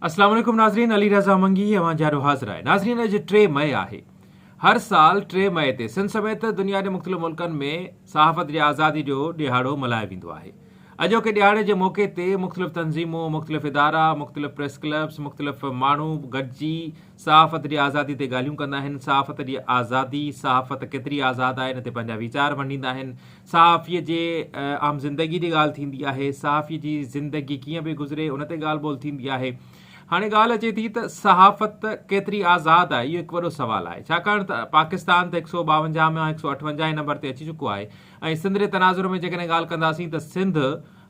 अस्सलाम वालेकुम नाज़रीन, अली रज़ा मंगी अवां जारो हाज़िर आहे। नाज़रीन, अॼु 3 मई आहे। हर साल 3 मई ते सिंध समेत दुनिया जे मुख़्तलिफ़ मुल्कनि में सहाफ़त जी आज़ादी जो ॾिहाड़ो मल्हायो वेंदो आहे। अॼोके ॾिहाड़े जे मौक़े ते मुख़्तलिफ़ तंज़ीमूं, मुख़्तलिफ़ इदारा, मुख़्तलिफ़ प्रेस क्लब्स, मुख़्तलिफ़ माण्हू गॾिजी सहाफ़त जी आज़ादी ते ॻाल्हियूं कंदा आहिनि। सहाफ़त जी आज़ादी, सहाफ़त केतिरी आज़ादु आहे, इन ते पंहिंजा वीचार वंडींदा आहिनि। सहाफ़ीअ जे आम ज़िंदगी जी ॻाल्हि थींदी आहे। सहाफ़ी जी ज़िंदगी कीअं बि गुज़रे उन ते ॻाल्हि ॿोल थींदी आहे। हाणे ॻाल्हि अचे थी त सहाफ़त केतिरी आज़ादु आहे, इहो हिकु वॾो सुवालु आहे। छाकाणि त पाकिस्तान त 152 मां 158 नंबर ते अची चुको आहे ऐं सिंध जे तनाज़ुर में जेकॾहिं ॻाल्हि कंदासीं त सिंध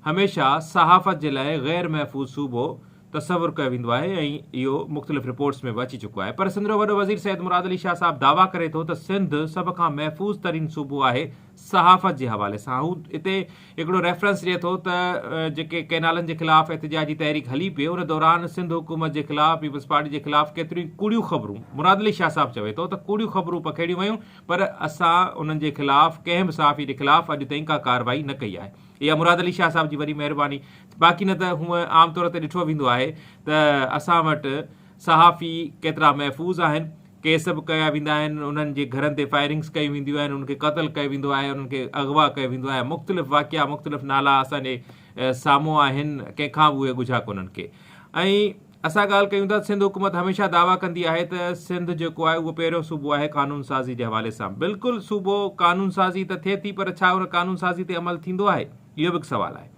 हमेशह सहाफ़त जे लाइ ग़ैर महफ़ूज़ सूबो तसवुरु कयो वेंदो आहे ऐं इहो मुख़्तलिफ़ रिपोर्ट्स में बि अची चुको आहे। पर सिंध जो वॾो वज़ीर सैयद मुराद अली शाह साहिबु दावा करे थो त सिंध सभ खां महफ़ूज़ तरीन सूबो आहे सहाफ़त जे हवाले सां। हू हिते हिकिड़ो रेफरेंस ॾिए थो त जेके कैनालनि जे ख़िलाफ़ एहतिजाजी तहरीक हली पई उन दौरान सिंध हुकूमत जे ख़िलाफ़, पीपल्स पार्टी जे ख़िलाफ़ केतिरियूं कूड़ियूं ख़बरूं, मुराद अली शाह साहिबु चवे थो त कूड़ियूं ख़बरूं पखेड़ियूं वयूं, पर असां उन्हनि जे ख़िलाफ़ कंहिं बि सहाफ़ी जे ख़िलाफ़ अॼु ताईं का कार्रवाई न कई आहे। इहा मुराद अली शाह साहिब जी वॾी महिरबानी। बाक़ी न त हूअं आम तौर ते ॾिठो वेंदो आहे त असां वटि सहाफ़ी केतिरा महफ़ूज़ आहिनि, केस बि कया वेंदा आहिनि, उन्हनि जे घरनि ते फायरिंग्स कयूं वेंदियूं आहिनि, उन्हनि खे क़तलु कयो वेंदो आहे, उन्हनि खे अगवा कयो वेंदो आहे। मुख़्तलिफ़ वाक़िया, मुख़्तलिफ़ नाला असांजे साम्हूं आहिनि, कंहिंखां बि उहे ॻुझा कोन्हनि के। ऐं असां ॻाल्हि कयूं था, सिंध हुकूमत हमेशह दावा कंदी आहे त सिंध जेको आहे उहो पहिरियों सूबो आहे कानून साज़ी जे हवाले सां। बिल्कुलु सूबो कानून साज़ी त थिए थी, पर छा उन कानून साज़ी ते अमल थींदो आहे, इहो बि हिकु सुवालु आहे।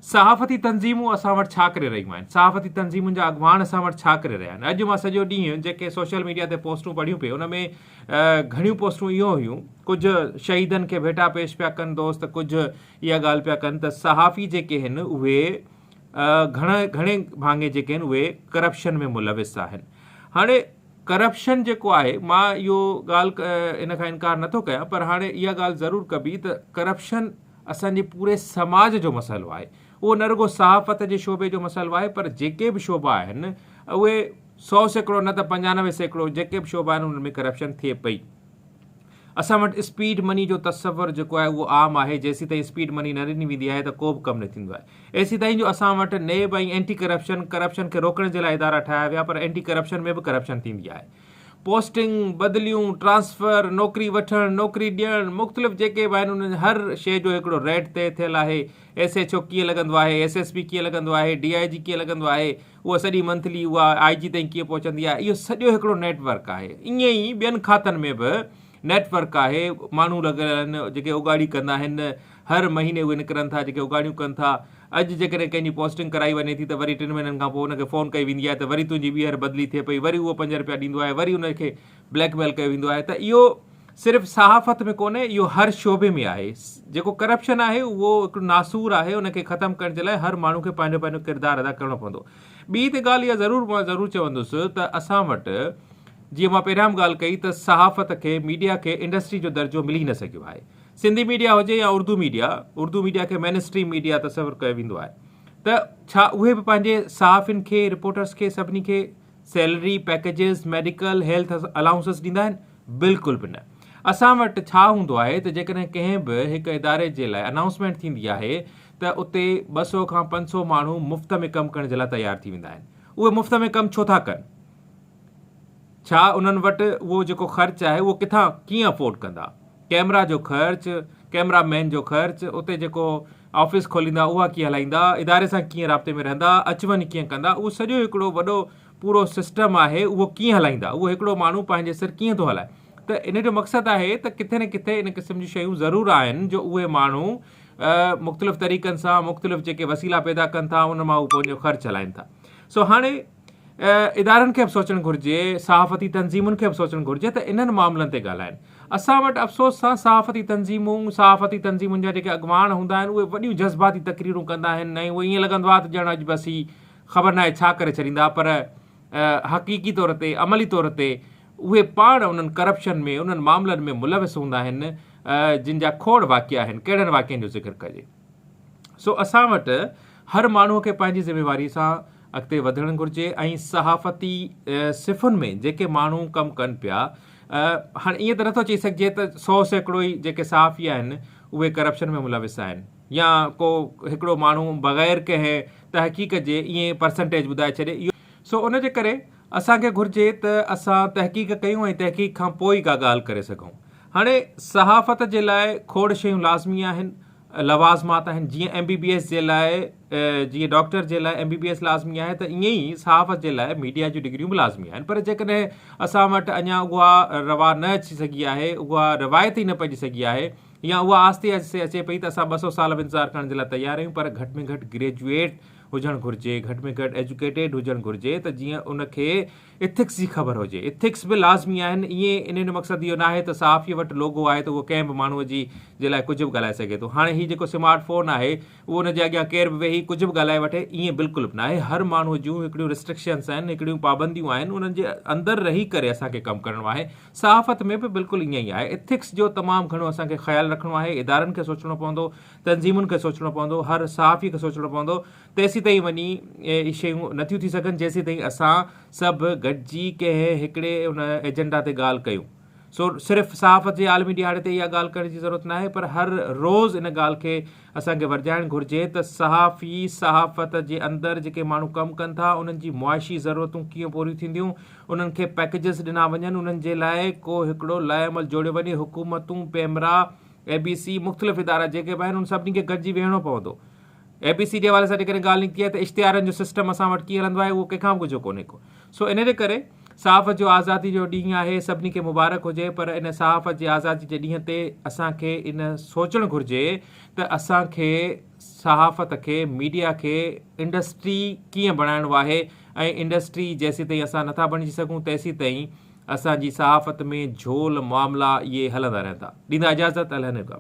सहाफ़ती तंज़ीमूं असां वटि छा करे रहियूं आहिनि, सहाफ़ती तंज़ीमुनि जा अॻुवान असां वटि छा करे रहिया आहिनि। अॼु मां सॼो ॾींहुं जेके सोशल मीडिया ते पोस्टूं पढ़ियूं पियूं, उन में घणियूं पोस्टूं इहो हुयूं, कुझु शहीदनि खे भेटा पेश पिया कनि दोस्त, कुझु इहा ॻाल्हि पिया कनि त सहाफ़ी जेके आहिनि उहे घणे भाङे जेके आहिनि उहे करप्शन में मुलविस आहिनि। हाणे करप्शन जेको आहे, मां इहो ॻाल्हि इन खां इनकार नथो कयां, पर हाणे इहा ॻाल्हि ज़रूरु कबी त करप्शन असांजे पूरे समाज जो मसइलो आहे। उहो न रुगो सहाफ़त जे शोबे जो मसइलो आहे, पर जेके बि शोबा आहिनि उहे 100% न त 95% जेके बि शोबा आहिनि उन्हनि में करप्शन थिए पई। असां वटि स्पीड मनी जो तसवुरु जेको आहे उहो आम आहे। जेसीं ताईं स्पीड मनी न ॾिनी वेंदी आहे त को बि कमु न थींदो आहे। एसी ताईं जो असां वटि नेब ऐं एंटी करप्शन खे रोकण जे लाइ इदारा ठाहिया विया, पर एंटी करप्शन में बि करप्शन थींदी आहे। पोस्टिंग, बदिलियूं, ट्रांसफर, नौकिरी वठणु, नौकिरी ॾियणु, मुख़्तलिफ़ जेके बि आहिनि उन्हनि हर शइ जो हिकिड़ो रेट तइ थियल आहे। SHO कीअं लॻंदो आहे, SSP कीअं लॻंदो आहे, DIG कीअं लॻंदो आहे, उहा सॼी मंथली उहा IG ताईं कीअं पहुचंदी आहे, इहो सॼो हिकिड़ो नेटवर्क आहे। ईअं ई ॿियनि खातनि में बि नेटवर्क आहे। माण्हू लॻियल आहिनि जेके उगाड़ी कंदा आहिनि, हर महीने उहे निकिरनि था जेके उगाड़ियूं कनि था। अॼु जेकॾहिं कंहिंजी पोस्टिंग कराई वञे थी त वरी 3 महीननि खां पोइ हुनखे फ़ोन कई वेंदी आहे त वरी तुंहिंजी ॿीहर बदिली थिए पई, वरी उहो 5 रुपया ॾींदो आहे, वरी उनखे ब्लैकमेल कयो वेंदो आहे। त इहो सिर्फ़ु सहाफ़त में कोन्हे, इहो हर शोबे में आहे। जेको करप्शन आहे उहो हिकिड़ो नासूर आहे, उनखे ख़तमु करण जे लाइ हर माण्हू खे पंहिंजो पंहिंजो किरदारु अदा करिणो पवंदो। ॿी त ॻाल्हि इहा मां ज़रूरु चवंदुसि त असां वटि, जीअं मां पहिरियां बि ॻाल्हि कई, त सहाफ़त खे, मीडिया खे इंडस्ट्री जो दर्जो मिली न सघियो आहे। सिंधी मीडिया हुजे या उर्दू मीडिया खे मेन स्ट्रीम मीडिया तसवुरु कयो वेंदो आहे। त छा उहे बि पंहिंजे सहाफ़ियुनि खे, रिपोर्टर्स खे, सभिनी खे सैलरी, पैकेजिस, मेडिकल, हेल्थ अलाउंसिस ॾींदा आहिनि? बिल्कुलु बि न। असां वटि छा हूंदो आहे त जेकॾहिं कंहिं बि हिकु इदारे जे लाइ अनाउंसमेंट थींदी आहे त उते 200 खां 500 माण्हू मुफ़्त में कमु करण जे लाइ तयारु थी वेंदा आहिनि। उहे मुफ़्त में कमु छो था कनि? छा उन्हनि वटि उहो जेको ख़र्चु आहे उहो किथां कीअं अफोर्ड कंदा? कैमरा जो ख़र्चु, कैमरामैन जो ख़र्चु, उते जेको ऑफिस खोलींदा उहा कीअं हलाईंदा, इदारे सां कीअं राब्ते में रहंदा, अचु वञु कीअं कंदा, उहो सॼो हिकिड़ो वॾो पूरो सिस्टम आहे। उहो कीअं हलाईंदा, उहो हिकिड़ो माण्हू पंहिंजे सिर कीअं थो हलाए? त इन जो मक़सदु आहे त किथे न किथे इन क़िस्म जी शयूं ज़रूरु आहिनि जो उहे माण्हू मुख़्तलिफ़ तरीक़नि सां, मुख़्तलिफ़ जेके वसीला पैदा कनि था, उन मां उहो पंहिंजो ख़र्चु हलाइनि था। सो हाणे इदारनि खे बि सोचणु घुरिजे, सहाफ़ती तंज़ीमुनि खे बि सोचणु घुरिजे त इन्हनि मामलनि ते ॻाल्हाइनि। असां वटि अफ़सोस सां सहाफ़ती तंज़ीमुनि जा जेके अॻुवान हूंदा आहिनि उहे वॾियूं जज़्बाती तक़रीरूं कंदा आहिनि ऐं उहे ईअं लॻंदो आहे त ॼण अॼु बसि ही ख़बर नाहे छा करे छॾींदा, पर हक़ीक़ी तौर ते, अमली तौर ते उहे पाण उन्हनि करप्शन में, उन्हनि मामलनि में मुलविस हूंदा आहिनि जिन जा खोड़ वाक़िया आहिनि। कहिड़नि वाक़ियनि जो ज़िक्र कजे? सो असां वटि हर माण्हूअ खे पंहिंजी ज़िमेवारी सां अॻिते वधणु घुरिजे ऐं सहाफ़ती सिफ़ुनि में जेके माण्हू कमु कनि पिया, हाणे ईअं त नथो चई सघिजे त 100% ई जेके सहाफ़ी आहिनि उहे करप्शन में मुलविस आहिनि, या को हिकिड़ो माण्हू बग़ैर कंहिं तहक़ीक़ जे ईअं परसेंटेज ॿुधाए छॾे। सो उन जे करे असांखे घुरिजे त असां तहक़ीक़ कयूं ऐं तहक़ीक़ खां पोइ ई का ॻाल्हि करे सघूं। हाणे सहाफ़त जे लाइ खोड़ शयूं लाज़मी आहिनि, लवाज़मात आहिनि। जीअं MBBS जे लाइ जीअं डॉक्टर जे लाइ MBBS लाज़मी आहे, त ईअं ई सहाफ़त जे लाइ मीडिया जूं डिग्रियूं बि लाज़मी आहिनि। पर जेकॾहिं असां वटि अञा उहा रवा न अची सघी आहे, उहा रवायत ई न पइजी सघी आहे, या उहा आस्ते आस्ते अचे पई, त असां 200 साल बि इंतज़ारु करण जे लाइ तयारु आहियूं। पर घटि में घटि ग्रेजुएट हुजणु घुरिजे, घटि में घटि एजुकेटेड हुजणु घुरिजे, त जीअं उनखे इथिक्स जी ख़बर हुजे। इथिक्स बि लाज़मी आहिनि। ईअं इन जो मक़सदु इहो न आहे त सहाफ़ीअ वटि लोगो आहे त उहो कंहिं बि माण्हूअ जी जे लाइ कुझु बि ॻाल्हाए सघे थो। हाणे हीउ जेको स्मार्ट फ़ोन आहे उहो उनजे अॻियां केरु बि वेही कुझु बि ॻाल्हाए वठे, ईअं बिल्कुलु बि न आहे। हर माण्हूअ जूं हिकिड़ियूं रिस्ट्रिक्शन्स आहिनि, हिकिड़ियूं पाबंदियूं आहिनि, उन्हनि जे अंदरि रही करे असांखे कमु करिणो आहे। सहाफ़त में बि बिल्कुलु ईअं ई आहे। इथिक्स जो तमामु घणो असांखे ख़्यालु रखिणो आहे। इदारनि खे सोचणो पवंदो, तंज़ीमुनि खे सोचणो पवंदो, हर सहाफ़ी खे सोचणो पवंदो। तेसीं ताईं वञी इहे शयूं नथियूं थी सघनि जेसीं ताईं असां सभु गॾिजी कंहिं हिकिड़े उन एजेंडा ते ॻाल्हि कयूं। सो सिर्फ़ु सहाफ़त जे आलमी ॾिहाड़े ते इहा ॻाल्हि करण जी ज़रूरत न आहे, पर हर रोज़ु इन ॻाल्हि खे असांखे वरजाइणु घुरिजे त सहाफ़ी सहाफ़त जे अंदरि जेके माण्हू कमु कनि था उन्हनि जी मुआशी ज़रूरतूं कीअं पूरियूं थींदियूं, उन्हनि खे पैकेजिस ॾिना वञनि, उन्हनि जे लाइ को हिकिड़ो लाइअमल जोड़ियो वञे। हुकूमतूं, पैमरा, ABC, मुख़्तलिफ़ इदारा जेके बि आहिनि उन सभिनी खे गॾिजी वेहणो पवंदो। ABC जे हवाले सां जेकॾहिं ॻाल्हि निकिती आहे त इश्तिहारनि जो सिस्टम असां वटि कीअं हलंदो आहे, उहो कंहिंखां बि कुझु कोन्हे को। सो इन जे करे सहाफ़त जो आज़ादी जो ॾींहुं आहे, सभिनी खे मुबारक हुजे। पर इन सहाफ़त जी आज़ादी जे ॾींहं ते असांखे इन सोचणु घुरिजे त असांखे सहाफ़त खे, मीडिया खे इंडस्ट्री कीअं बणाइणो आहे, ऐं इंडस्ट्री जेसीं ताईं असां नथा बणिजी सघूं तेसीं ताईं असांजी सहाफ़त में झोल मामला इहे हलंदा रहंदा। ॾींदा इजाज़त। अलहन